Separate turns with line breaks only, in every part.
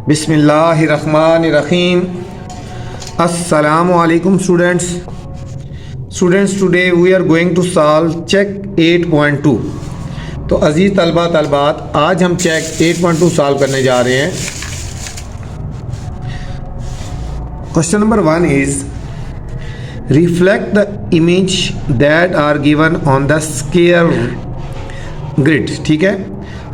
बिस्मिल्लाहिर्रहमानिर्रहीम। अस्सलामुअलैकुम students. Today we are going to solve check 8.2। तो अजीज़ तलबा तलबात, आज हम चेक 8.2 सॉल्व करने जा रहे हैं। Question number 1 is reflect the image that are given on the square grid. ठीक है,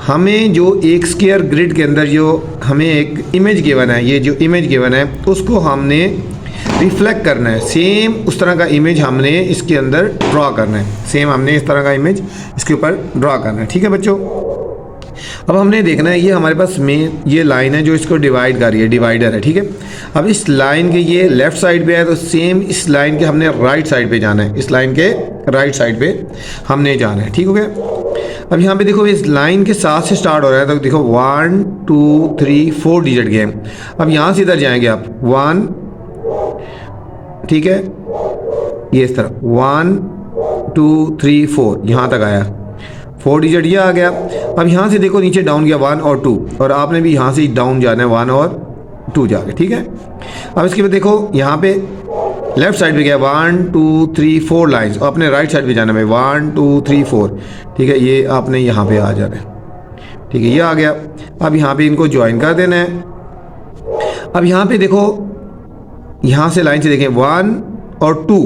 हमें जो एक स्क्वायर ग्रिड के अंदर जो हमें एक इमेज गिवन है, ये जो इमेज गिवन है उसको हमने रिफ्लेक्ट करना है। सेम उस तरह का इमेज हमने इसके अंदर ड्रॉ करना है। सेम हमने इस तरह का इमेज इसके ऊपर ड्रॉ करना है। ठीक है बच्चों, अब हमने देखना है, ये हमारे पास मेन ये लाइन है जो इसको डिवाइड कर रही है, डिवाइडर है। ठीक है, अब इस लाइन के ये लेफ़्ट साइड पे है तो सेम इस लाइन के हमने राइट साइड पे जाना है। इस लाइन के राइट साइड पे हमने जाना है। ठीक हो गया। अब यहाँ पे देखो इस लाइन के साथ से स्टार्ट हो रहा है, तो देखो 1 2 3 4 डिजिट गए। अब यहाँ से इधर जाएंगे आप 1, ठीक है, ये इस तरह 1 2 3 4 यहाँ तक आया, 4 डिजिट ये आ गया। अब यहाँ से देखो नीचे डाउन गया 1 और 2, और आपने भी यहाँ से डाउन जाना है 1 और 2 जाके। ठीक है, अब इसके बाद देखो यहाँ पे लेफ्ट साइड पे गया 1 2 3 4 लाइन्स, और अपने राइट साइड पे जाना है 1 2 3 4। ठीक है, ये आपने यहाँ पे आ जाना है। ठीक है, ये आ गया। अब यहाँ पे इनको ज्वाइन कर देना है। अब यहाँ पे देखो यहाँ से लाइन से देखें 1 और 2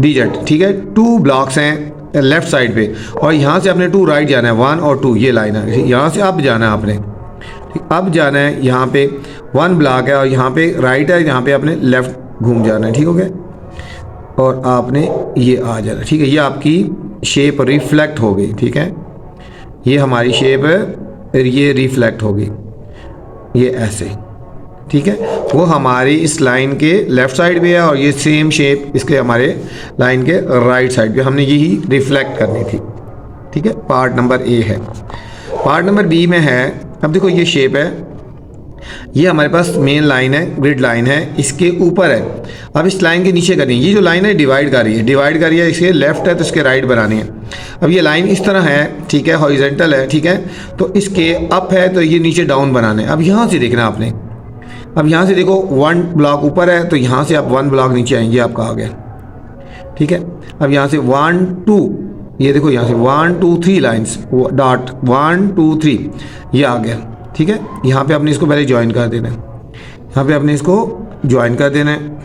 डिजिट, ठीक है, 2 ब्लॉक्स हैं लेफ्ट साइड पे, और यहाँ से आपने 2 राइट जाना है 1 और 2, ये लाइन है। यहाँ से अब जाना है आपने, ठीक, अब जाना है यहाँ पे 1 ब्लॉक है और यहाँ पे राइट है, यहाँ पे आपने लेफ्ट घूम जाना है। ठीक हो गया, और आपने ये आ जाना। ठीक है, ये आपकी शेप रिफ्लेक्ट हो गई। ठीक है, ये हमारी शेप ये रिफ्लेक्ट हो गई, ये ऐसे। ठीक है, वो हमारी इस लाइन के लेफ़्ट साइड पे है, और ये सेम शेप इसके हमारे लाइन के राइट साइड पे हमने यही रिफ्लेक्ट करनी थी। ठीक है, पार्ट नंबर ए है। पार्ट नंबर बी में है, अब देखो ये शेप है, ये हमारे पास मेन लाइन है, ग्रिड लाइन है, इसके ऊपर है। अब इस लाइन के नीचे करनी है, ये जो लाइन है डिवाइड कर रही है, इसके लेफ्ट है तो इसके राइट बनानी है। अब ये लाइन इस तरह है, ठीक है, हॉरिजॉन्टल है। ठीक है, तो इसके अप है तो ये नीचे डाउन बनाने। अब यहाँ से देखना आपने, अब यहाँ से देखो 1 ब्लॉक ऊपर है तो यहाँ से आप 1 ब्लॉक नीचे आएंगे, आपका आ गया। ठीक है, अब यहाँ से 1 2, ये देखो यहाँ से 1 2 3 लाइन्स डॉट 1 2 3 ये आ गया। ठीक है, यहाँ पे आपने इसको पहले ज्वाइन कर देना है, यहाँ पे आपने इसको ज्वाइन कर देना है।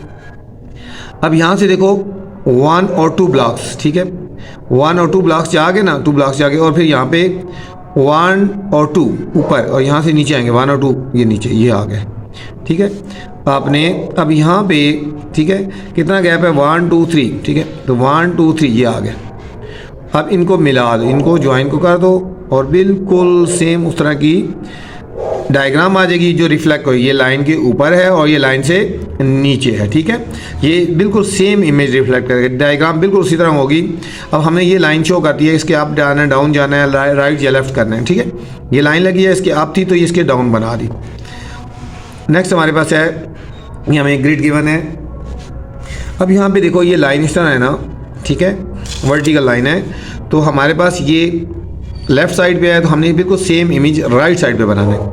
अब यहाँ से देखो 1 और 2 ब्लॉक्स, ठीक है, 1 और 2 ब्लॉक्स जाके ना, 2 ब्लॉक्स जाके, और फिर यहाँ पे 1 और 2 ऊपर, और यहाँ से नीचे आएंगे 1 और 2 ये नीचे, ये आ गए। ठीक है, आपने अब यहाँ पे, ठीक है, कितना गैप है 1 2 3, ठीक है, तो 1 2 3 ये आ गया। अब इनको मिला दो, इनको ज्वाइन को कर दो, और बिल्कुल सेम उस तरह की डायग्राम आ जाएगी जो रिफ्लेक्ट हो। ये लाइन के ऊपर है और ये लाइन से नीचे है। ठीक है, ये बिल्कुल सेम इमेज रिफ्लेक्ट करेगा, डायग्राम बिल्कुल उसी तरह होगी। अब हमें ये लाइन शो करती है, इसके अप जाना है, डाउन जाना है, राइट या लेफ्ट करना है। ठीक है, ये लाइन लगी है, इसके अप थी तो ये इसके डाउन बना दी। नेक्स्ट हमारे पास है, ये हमें ग्रिड गिवन है। अब यहाँ पे देखो ये लाइन इस तरह है ना, ठीक है, वर्टिकल लाइन है, तो हमारे पास ये लेफ़्ट साइड पे है, तो हमने बिल्कुल सेम इमेज राइट साइड पे बनाना है।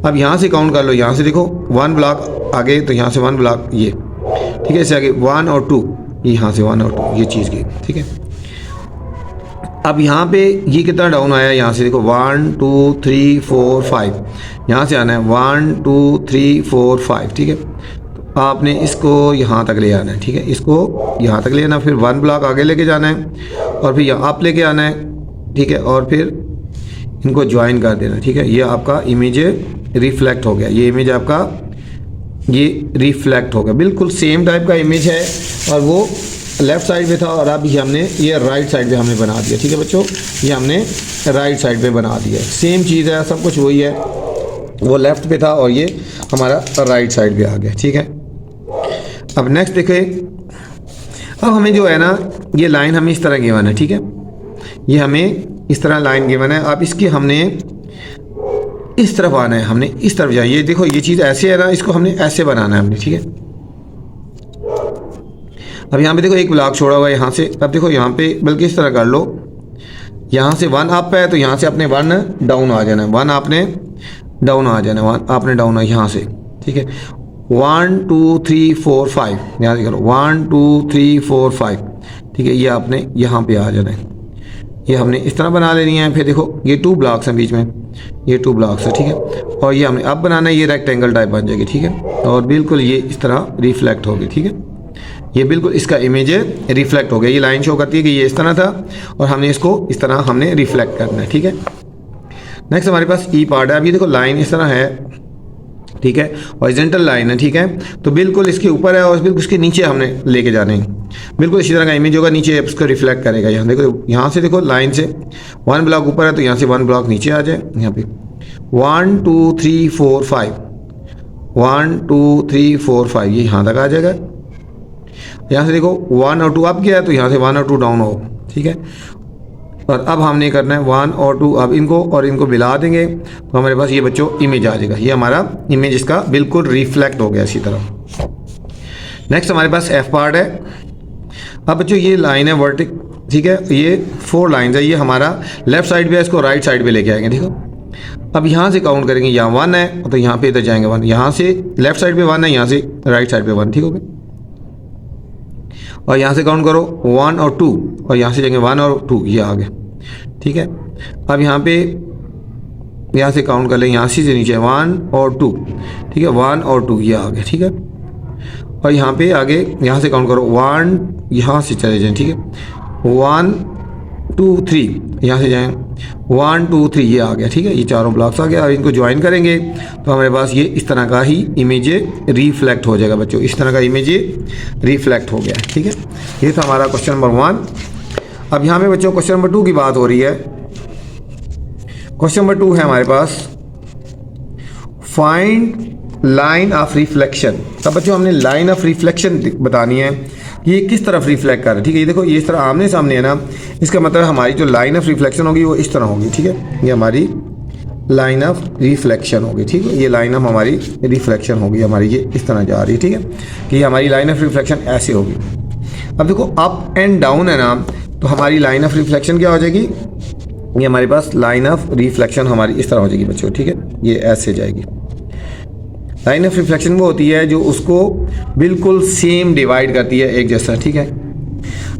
अब यहाँ से काउंट कर लो, यहाँ से देखो 1 ब्लॉक आगे, तो यहाँ से 1 ब्लॉक ये, ठीक है, इससे आगे 1 और 2, यहाँ से 1 और 2 ये चीज़ की। ठीक है, अब यहाँ पे ये कितना डाउन आया, यहाँ से देखो 1 2 3 4 5, यहाँ से आना है 1 2 3 4 5। ठीक है, तो आपने इसको यहाँ तक ले आना है। ठीक है, इसको यहाँ तक ले आना, फिर 1 ब्लॉक आगे लेके जाना है, और फिर यहाँ आप लेके आना है। ठीक है, और फिर इनको ज्वाइन कर देना। ठीक है, ये आपका इमेज रिफ्लेक्ट हो गया, ये इमेज आपका ये रिफ्लेक्ट हो गया, बिल्कुल सेम टाइप का इमेज है, और वो लेफ़्ट साइड पे था, और अब ये हमने ये राइट साइड पे हमने बना दिया। ठीक है बच्चों, ये हमने राइट साइड पे बना दिया, सेम चीज़ है, सब कुछ वही है, वो लेफ़्ट पे था और ये हमारा राइट साइड पे आ गया। ठीक है, अब नेक्स्ट देखें, अब हमें जो है ना ये लाइन हमें इस तरह गिवन है। ठीक है, ये हमें इस तरह लाइन गिवन है। अब इसकी हमने इस तरफ आना है, हमने इस तरफ जाना। ये देखो ये चीज़ ऐसे है ना, इसको हमने ऐसे बनाना है हमने। ठीक है, अब यहाँ पे देखो एक ब्लॉक छोड़ा हुआ है यहाँ से। अब देखो यहाँ पे बल्कि इस तरह कर लो, यहाँ से 1 अप है तो यहाँ से अपने 1 डाउन आ जाना है, 1 आपने डाउन आ जाना है, 1 आपने डाउन यहाँ से ठीक है। 1 2 3 4 5 यहाँ से करो 1 2 3 4 5, ठीक है। ये आपने यहाँ पे आ जाना है, ये हमने इस तरह बना लेनी है। फिर देखो ये 2 ब्लॉक्स हैं बीच में, ये 2 ब्लॉक्स है, ठीक है। और ये हमने अब बनाना है, ये रेक्टेंगल टाइप बन जाएगी, ठीक है। और बिल्कुल ये इस तरह रिफ्लेक्ट होगी, ठीक है। ये बिल्कुल इसका इमेज रिफ्लेक्ट हो गया, ये लाइन शो करती है कि ये इस तरह था और हमने इसको इस तरह हमने रिफ्लेक्ट करना है, ठीक है। नेक्स्ट हमारे पास ई पार्ट है। अब ये देखो लाइन इस तरह है, ठीक है, हॉरिजॉन्टल लाइन है, ठीक है। तो बिल्कुल इसके ऊपर है और बिल्कुल इसके नीचे हमने लेके जाने हैं, बिल्कुल इसी तरह का इमेज होगा, नीचे इसको रिफ्लेक्ट करेगा। यहाँ देखो, यहाँ से देखो लाइन से 1 ब्लॉक ऊपर है तो यहाँ से 1 ब्लॉक नीचे आ जाए। यहाँ पे 1 2 3 4 5 1 2 3 4 5 ये यहाँ तक आ जाएगा। यहाँ से देखो 1 और 2 अप गया है तो यहाँ से 1 और 2 डाउन हो, ठीक है। और अब हमने करना है 1 और 2, अब इनको और इनको मिला देंगे तो हमारे पास ये बच्चों इमेज आ जाएगा। ये हमारा इमेज इसका बिल्कुल रिफ्लेक्ट हो गया इसी तरह। नेक्स्ट हमारे पास एफ पार्ट है। अब बच्चों ये लाइन है वर्टिक, ठीक है। ये 4 लाइन्स है, ये हमारा लेफ्ट साइड पे है, इसको राइट साइड पे लेके आएंगे, देखो। अब यहाँ से काउंट करेंगे, यहाँ 1 है तो यहाँ पे इधर जाएंगे 1, यहाँ से लेफ्ट साइड पे 1 है, यहाँ से राइट साइड पे 1, ठीक हो गया। और यहाँ से काउंट करो 1 और 2 और यहाँ से जाएंगे 1 और 2, ये आ गए, ठीक है। अब यहाँ पे यहाँ से काउंट कर लें, यहाँ से नीचे 1 और 2, ठीक है, 1 और 2 ये आ गए, ठीक है। और यहाँ पे आगे यहाँ से काउंट करो 1, यहाँ से चले जाएं, ठीक है, 1 2 3 यहाँ से जाएं 1 2 3 ये आ गया, ठीक है। ये चारों ब्लॉक्स आ गया और इनको ज्वाइन करेंगे तो हमारे पास ये इस तरह का ही इमेज रिफ्लेक्ट हो जाएगा बच्चों, इस तरह का इमेज रिफ्लेक्ट हो गया, ठीक है। ये था हमारा क्वेश्चन नंबर 1। अब यहाँ पे बच्चों क्वेश्चन नंबर 2 की बात हो रही है। क्वेश्चन नंबर 2 है हमारे पास फाइंड लाइन ऑफ रिफ्लेक्शन। तब बच्चों हमने लाइन ऑफ रिफ्लेक्शन बतानी है, ये किस तरफ रिफ्लेक्ट कर रहा है, ठीक है। ये देखो ये इस तरह आमने सामने है ना, इसका मतलब हमारी जो लाइन ऑफ रिफ्लेक्शन होगी वो इस तरह होगी, ठीक है। ये हमारी लाइन ऑफ रिफ्लेक्शन होगी, ठीक है। ये लाइन ऑफ हमारी रिफ्लेक्शन होगी, हमारी ये इस तरह जा रही है, ठीक है, कि ये हमारी लाइन ऑफ रिफ्लेक्शन ऐसे होगी। अब देखो अप एंड डाउन है ना, तो हमारी लाइन ऑफ रिफ्लेक्शन क्या हो जाएगी, ये हमारे पास लाइन ऑफ रिफ्लेक्शन हमारी इस तरह हो जाएगी बच्चों, ठीक है। ये ऐसे जाएगी। लाइन ऑफ रिफ्लेक्शन वो होती है जो उसको बिल्कुल सेम डिवाइड करती है, एक जैसा, ठीक है।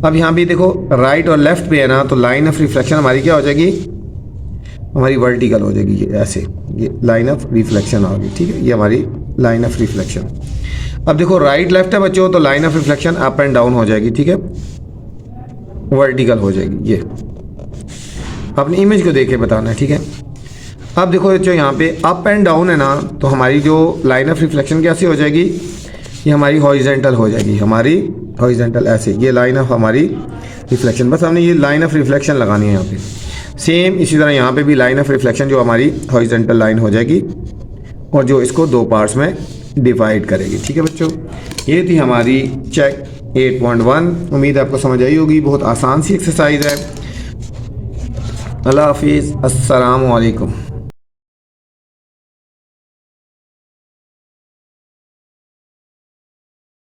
अब यहाँ भी देखो राइट और लेफ्ट पे है ना, तो लाइन ऑफ रिफ्लेक्शन हमारी क्या हो जाएगी, हमारी वर्टिकल हो जाएगी, ये ऐसे, ये लाइन ऑफ रिफ्लेक्शन आ गई, ठीक है। ये हमारी लाइन ऑफ रिफ्लेक्शन। अब देखो राइट लेफ्ट है बच्चों, तो line of reflection up and down हो जाएगी, ठीक है, वर्टिकल हो जाएगी। ये अपनी इमेज को देख के बताना है, ठीक है। अब देखो बच्चों यहाँ पे अप एंड डाउन है ना, तो हमारी जो लाइन ऑफ रिफ्लेक्शन कैसी हो जाएगी, ये हमारी हॉरिजॉन्टल हो जाएगी, हमारी हॉरिजॉन्टल ऐसे, ये लाइन ऑफ हमारी रिफ्लेक्शन। बस हमने ये लाइन ऑफ रिफ्लेक्शन लगानी है यहाँ पे। सेम इसी तरह यहाँ पे भी लाइन ऑफ रिफ्लेक्शन जो हमारी हॉरिजॉन्टल लाइन हो जाएगी और जो इसको 2 पार्ट्स में डिवाइड करेगी, ठीक है बच्चों। ये थी हमारी चेक 8.1। उम्मीद आपको समझ आई होगी, बहुत आसान सी एक्सरसाइज है। अल्लाह हाफिज़, अस्सलामु अलैकुम।